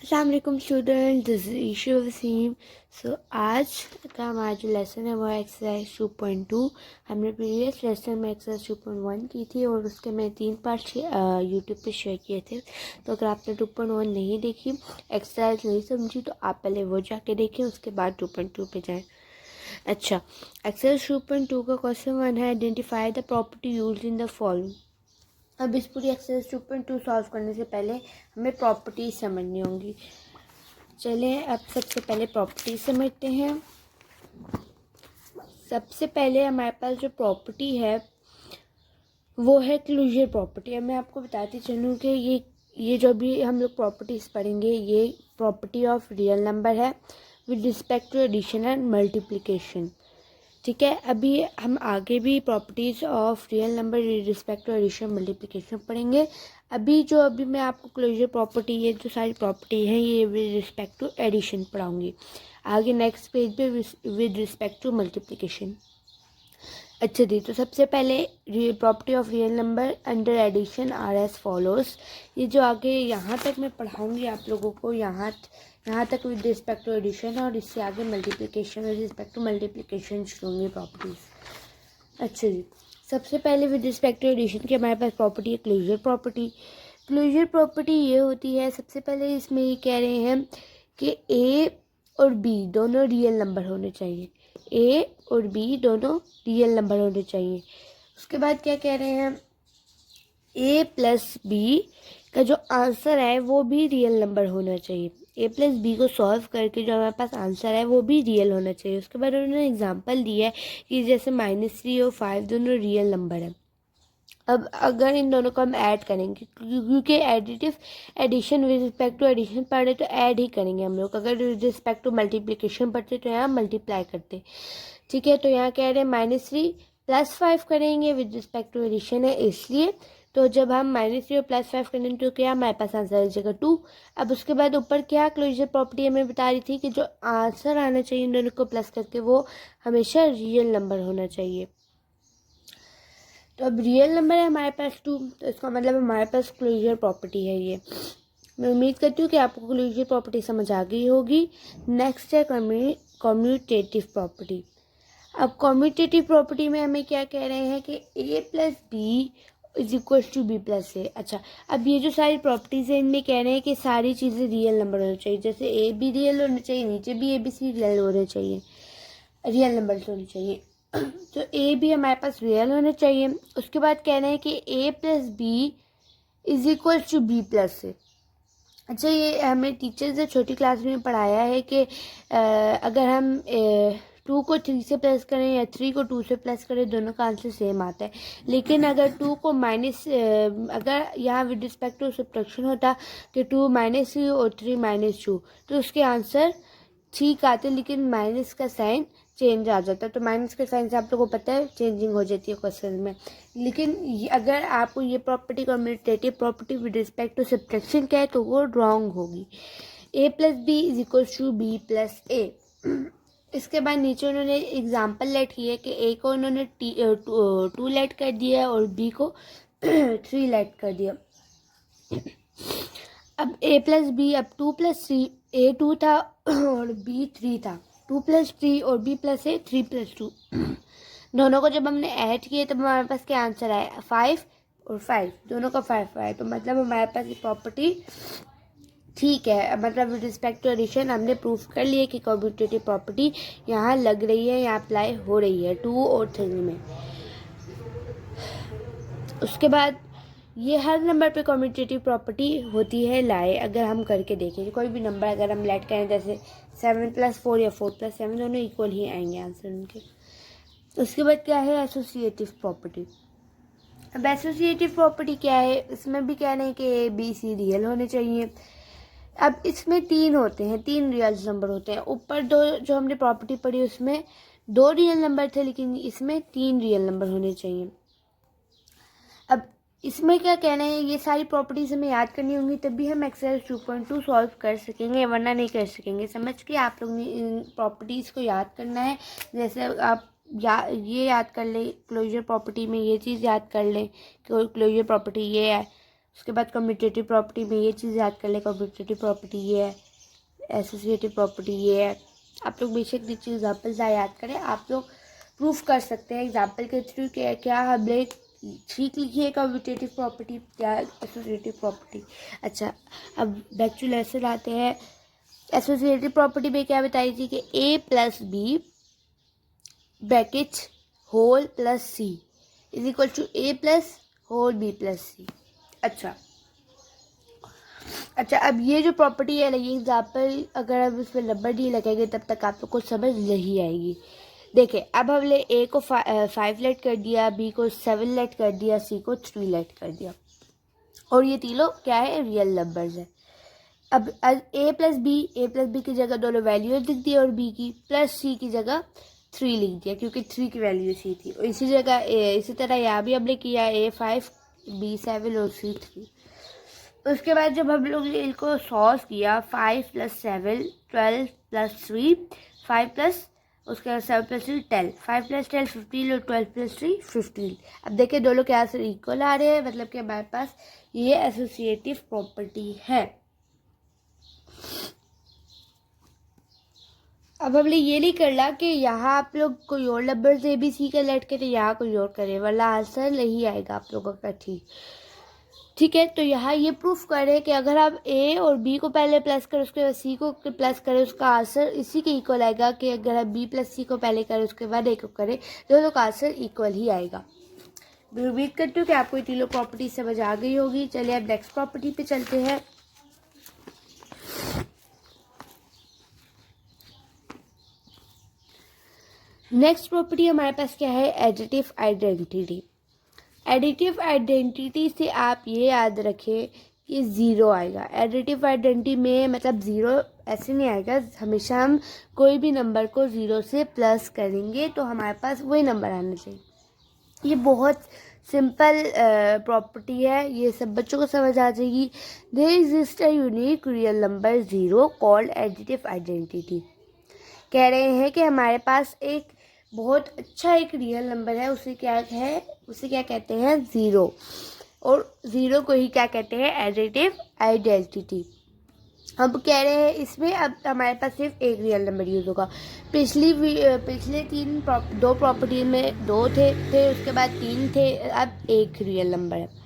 अस्सलाम वालेकुम student, this is Isha Waseem. आज का हमारा जो लेसन है वो है एक्सरसाइज 2.2। हमने प्रीवियस लेसन में एक्सरसाइज 2.1 की थी और उसके मैं 3 पार्ट यूट्यूब पे शेयर किए थे। तो अगर आपने 2.1 नहीं देखी, एक्सरसाइज नहीं समझी, तो आप पहले वो जाके देखें, उसके बाद 2.2 पे जाएं। अच्छा, एक्सरसाइज 2.2 का क्वेश्चन 1 है, identify the property used in the following. अब इस पूरी एक्सरसाइज 2.2 सॉल्व करने से पहले हमें प्रॉपर्टीज समझनी होंगी। चलिए अब सबसे पहले प्रॉपर्टीज समझते हैं। सबसे पहले हमारे पास जो प्रॉपर्टी है वो है क्लोजर प्रॉपर्टी। अब मैं आपको बताती चलूँ कि ये जो भी हम लोग प्रॉपर्टीज पढ़ेंगे, ये प्रॉपर्टी ऑफ रियल नंबर है with respect to addition and multiplication. ठीक है, अभी हम आगे भी properties of real number respect to addition multiplication पढ़ेंगे। अभी मैं आपको क्लोजर प्रॉपर्टी, ये जो सारी प्रॉपर्टी है ये विद रिस्पेक्ट टू एडिशन पढ़ाऊंगी। आगे नेक्स्ट पेज पे विद रिस्पेक्ट टू मल्टीप्लिकेशन। अच्छा जी, तो सबसे पहले property of real number under addition are as follows. ये जो आगे यहाँ तक मैं पढ़ाऊंगी आप लोगों को, यहाँ तक विद रिस्पेक्ट टू एडिशन, और इससे आगे multiplication with respect to multiplication शुरू होंगी प्रॉपर्टीज। अच्छा जी, सबसे पहले विद रिस्पेक्ट टू एडिशन की हमारे पास प्रॉपर्टी है क्लोजर प्रॉपर्टी। क्लोजर प्रॉपर्टी ये होती है, सबसे पहले इसमें ये कह रहे हैं कि ए और बी दोनों रियल नंबर होने चाहिए। ए और बी दोनों रियल नंबर होने चाहिए। उसके बाद क्या कह रहे हैं, ए प्लस बी का जो आंसर है वो भी रियल नंबर होना चाहिए। ए प्लस बी को सॉल्व करके जो हमारे पास आंसर है वो भी रियल होना चाहिए। उसके बाद उन्होंने एग्जांपल दिया है कि जैसे -3 और 5 दोनों रियल नंबर हैं। अब अगर इन दोनों को हम ऐड करेंगे, क्योंकि addition with respect to addition पढ़े तो ऐड ही करेंगे हम लोग। अगर विद रिस्पेक्ट टू मल्टीप्लिकेशन पढ़ते तो यहाँ मल्टीप्लाई करते। ठीक है, तो यहाँ कह रहे हैं -3 + 5 करेंगे, विद रिस्पेक्ट टू एडिशन है इसलिए। तो जब हम -3 और +5 करेंगे तो क्या हमारे पास आंसर आ जाएगा 2। अब उसके बाद ऊपर क्या क्लोजर प्रॉपर्टी हमें बता रही थी कि जो आंसर आना चाहिए इन दोनों को प्लस करके वो हमेशा रियल नंबर होना चाहिए। तो अब रियल नंबर है हमारे पास 2, तो इसका मतलब हमारे पास क्लोजर प्रॉपर्टी है ये। मैं उम्मीद करती हूँ कि आपको क्लोजर प्रॉपर्टी समझ आ गई होगी। नेक्स्ट है कम्यूटेटिव प्रॉपर्टी। अब कम्यूटेटिव प्रॉपर्टी में हमें क्या कह रहे हैं कि A plus B is equal to B plus A. अच्छा, अब ये जो सारी प्रॉपर्टीज हैं इनमें कह रहे हैं कि सारी चीज़ें रियल नंबर होनी चाहिए। जैसे ए भी रियल होना चाहिए, नीचे भी ए बी सी रियल होने चाहिए, रियल नंबर होनी चाहिए। तो ए भी हमारे पास रियल होना चाहिए। उसके बाद कह रहे हैं कि A plus B is equal to B plus A. अच्छा, ये हमें टीचर्स ने छोटी क्लास में पढ़ाया है कि अगर हम 2 को 3 से प्लस करें या 3 को 2 से प्लस करें, दोनों का आंसर सेम आता है। लेकिन अगर 2 को अगर यहाँ विद रिस्पेक्ट टू सब्ट्रैक्शन होता कि 2 -3 और 3 -2, तो उसके आंसर ठीक आते, लेकिन माइनस का साइन चेंज आ जाता है। तो माइनस का साइन से आप लोगों को पता है चेंजिंग हो जाती है क्वेश्चन में। लेकिन अगर आपको ये property commutative property with respect to subtraction क्या है तो वो रॉन्ग होगी। A plus B is equal to B plus A. इसके बाद नीचे उन्होंने एग्जाम्पल लेट किए कि ए को उन्होंने 2 लेट कर दिया और बी को 3 लेट कर दिया। अब a प्लस बी, अब 2 + 3, a 2 था और b 3 था। 2 + 3 और b + a 3 + 2 दोनों को जब हमने ऐड किए तब हमारे पास क्या आंसर आया, 5 और 5, दोनों का 5 आया। तो मतलब हमारे पास ये प्रॉपर्टी ठीक है, मतलब विद रिस्पेक्ट टू एडिशन हमने प्रूफ कर लिया कि कम्यूटेटिव प्रॉपर्टी यहाँ लग रही है, यहाँ अप्लाई हो रही है 2 और 3 में। उसके बाद ये हर नंबर पे कम्यूटेटिव प्रॉपर्टी होती है लाए। अगर हम करके देखें कोई भी नंबर अगर हम लेट करें, जैसे 7 + 4 या 4 + 7, दोनों इक्वल ही आएंगे आंसर उनके। उसके बाद क्या है एसोसिएटिव प्रॉपर्टी। अब एसोसिएटिव प्रॉपर्टी क्या है, इसमें भी कह रहे हैं कि ए बी सी रियल होने चाहिए। अब इसमें 3 होते हैं, 3 रियल नंबर होते हैं। ऊपर 2 जो हमने प्रॉपर्टी पढ़ी उसमें 2 रियल नंबर थे, लेकिन इसमें 3 रियल नंबर होने चाहिए। अब इसमें क्या कहना है, ये सारी प्रॉपर्टीज हमें याद करनी होंगी तभी हम एक्सरसाइज 2.2 सॉल्व कर सकेंगे, वरना नहीं कर सकेंगे। समझ के आप लोग ने इन प्रॉपर्टीज़ को याद करना है। जैसे आप ये याद कर लें, क्लोजर प्रॉपर्टी में ये चीज़ याद कर लें कि क्लोजर प्रॉपर्टी ये है, उसके बाद कम्यूटेटिव प्रॉपर्टी में ये चीज़ याद कर ले, कम्यूटेटिव प्रॉपर्टी ये है, एसोसिएटिव प्रॉपर्टी ये है। आप लोग बेशक ये चीज़ एग्जाम्पल याद करें, आप लोग प्रूफ कर सकते हैं एग्जाम्पल के थ्रू क्या हमने ठीक लिखी है कम्यूटेटिव प्रॉपर्टी क्या एसोसिएटिव प्रॉपर्टी। अच्छा, अब बैक टू लेसन आते हैं। एसोसिएटिव प्रॉपर्टी में क्या बताई थी कि A plus B bracket whole plus C is equal to A plus whole B plus C. अच्छा, अब ये जो प्रॉपर्टी है ना, ये एग्जाम्पल अगर हम इसमें नंबर नहीं लगाएंगे तब तक आप लोग को समझ नहीं आएगी। देखिए, अब हमने ए को 5 लेट कर दिया, बी को 7 लेट कर दिया, सी को 3 लेट कर दिया, और ये तीनों क्या है, रियल नंबर्स है। अब ए प्लस बी की जगह दोनों वैल्यूज लिख दी और बी की प्लस सी की जगह 3 लिख दिया क्योंकि 3 की वैल्यू सी थी। और इसी तरह यहाँ भी हमने किया A5 B7 और C3। उसके बाद जब हम लोग इनको सॉल्व किया 5 + 7 12 + 3 5 प्लस उसके बाद 7 + 3 10 5 + 10 15 और 12 + 3 15। अब देखिए दोनों के आंसर इक्वल आ रहे हैं, मतलब कि हमारे पास ये एसोसिएटिव प्रॉपर्टी है। अब हमने ये नहीं करना कि यहाँ आप लोग कोई और नंबर से ABC का लेट करें, यहाँ कोई और करे, वरना आंसर नहीं आएगा आप लोगों का। ठीक है, तो यहाँ ये प्रूफ करें कि अगर आप A और B को पहले प्लस करें उसके बाद C को प्लस करें, उसका आंसर इसी के इक्वल आएगा कि अगर आप B + C को पहले करें उसके बाद A को करें, दोनों का आंसर इक्वल ही आएगा। मैं उम्मीद करती हूँ कि आपको ये तीनों प्रॉपर्टी समझ आ गई होगी। चलिए अब नेक्स्ट प्रॉपर्टी पे चलते हैं। नेक्स्ट प्रॉपर्टी हमारे पास क्या है, एडिटिव आइडेंटिटी। एडिटिव आइडेंटिटी से आप ये याद रखें कि 0 आएगा। एडिटिव आइडेंटिटी में मतलब 0 ऐसे नहीं आएगा, हमेशा हम कोई भी नंबर को 0 से प्लस करेंगे तो हमारे पास वही नंबर आना चाहिए। ये बहुत सिंपल प्रॉपर्टी है, ये सब बच्चों को समझ आ जाएगी। There exist a unique real number 0 called additive identity. कह रहे हैं कि हमारे पास एक बहुत अच्छा एक रियल नंबर है, उसे क्या कहते हैं, 0। और 0 को ही क्या कहते हैं, एडिटिव आइडेंटिटी। अब कह रहे हैं इसमें अब हमारे पास सिर्फ एक रियल नंबर यूज़ होगा। पिछले 2 प्रॉपर्टी में 2 थे, उसके बाद 3 थे, अब एक रियल नंबर है।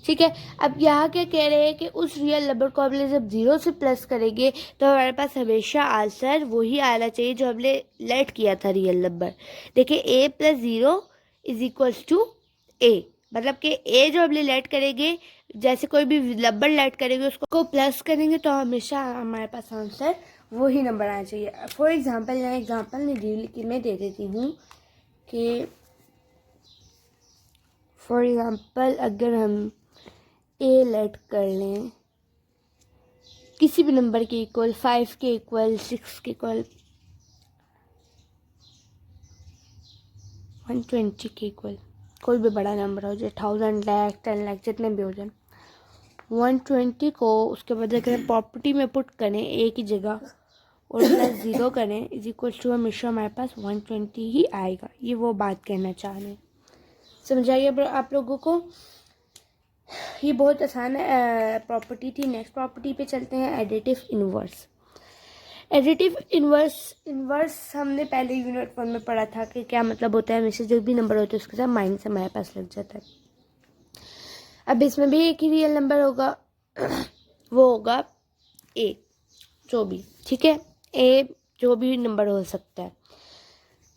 ठीक है, अब यहाँ क्या कह रहे हैं कि उस रियल नंबर को हमने जब 0 से प्लस करेंगे तो हमारे पास हमेशा आंसर वही आना चाहिए जो हमने लेट किया था रियल नंबर। देखिए A + 0 = A, मतलब कि A जो हमने लेट करेंगे, जैसे कोई भी नंबर लेट करेंगे उसको प्लस करेंगे तो हमेशा हमारे पास आंसर वही नंबर आना चाहिए। फॉर एग्जाम्पल यहाँ एग्जाम्पल नहीं दी लेकिन मैं दे देती हूँ कि फॉर एग्जाम्पल अगर हम A लेट कर लें किसी भी नंबर के इक्वल, 5 के इक्वल, 6 के इक्वल, 120 के इक्वल, कोई भी बड़ा नंबर हो जाए, 1000 लाख 10 लाख जितने भी हो जाए, 120 को उसके बाद अगर प्रॉपर्टी में पुट करें A की जगह और प्लस 0 करें = हमेशा हमारे पास 120 ही आएगा। ये वो बात कहना चाह रहे हैं, समझाइए आप लोगों को। ये बहुत आसान प्रॉपर्टी थी। नेक्स्ट प्रॉपर्टी पे चलते हैं, एडिटिव इन्वर्स। एडिटिव इन्वर्स हमने पहले यूनिट 1 में पढ़ा था कि क्या मतलब होता है। हमेशा जो भी नंबर होता है उसके साथ माइनस हमारे पास लग जाता है। अब इसमें भी एक ही रियल नंबर होगा, वो होगा A जो भी, ठीक है, A जो भी नंबर हो सकता है।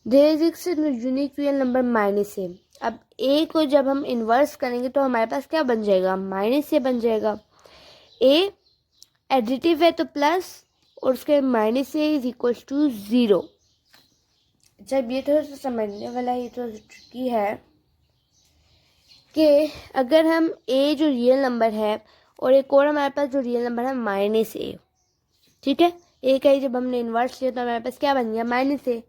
There is unique real number -A। अब A को जब हम इन्वर्स करेंगे तो हमारे पास क्या बन जाएगा, -A बन जाएगा। A एडिटिव है तो प्लस और उसके -A = 0। जब ये थोड़ा सा समझने वाला, ये थोड़ा सा ट्रिकी है कि अगर हम A जो रियल नंबर है और एक और हमारे पास जो रियल नंबर है -A, ठीक है, A का ही जब हमने इन्वर्स लिया तो हमारे पास क्या बन गया, -A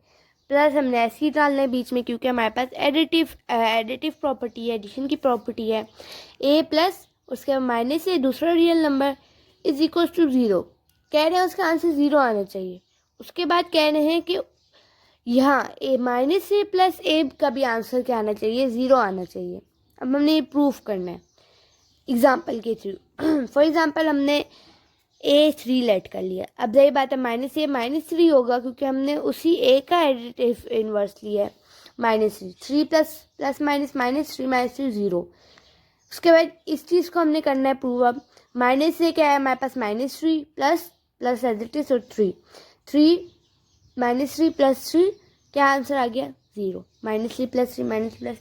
प्लस हमने ऐसे ही डालना है बीच में क्योंकि हमारे पास एडिटिव प्रॉपर्टी है, एडिशन की प्रॉपर्टी है। A प्लस उसके -A दूसरा रियल नंबर = 0। कह रहे हैं उसका आंसर 0 आना चाहिए। उसके बाद कह रहे हैं कि यहाँ -A प्लस A का भी आंसर क्या आना चाहिए, 0 आना चाहिए। अब हमने ये प्रूफ करना है। एग्जाम्पल के थ्रू। फॉर एग्जाम्पल हमने A3 लेट कर लिया। अब यही बात है -3 होगा क्योंकि हमने उसी A का एडिटिव इन्वर्स लिया है -3। 3 प्लस माइनस -3 0। उसके बाद इस चीज़ को हमने करना है प्रूव। अब -A क्या है हमारे पास -3 plus as it is 3 -3 plus 3 क्या आंसर आ गया 0। -3 प्लस 3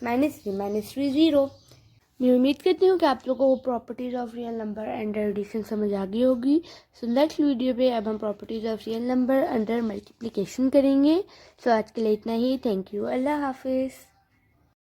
-3 0। मैं उम्मीद करती हूँ कि आप लोगों को properties of real number under addition समझ आ गई होगी। सो नेक्स्ट वीडियो पे अब हम properties of real number under multiplication करेंगे। सो आज के लिए इतना ही। Thank you. अल्लाह हाफिज़।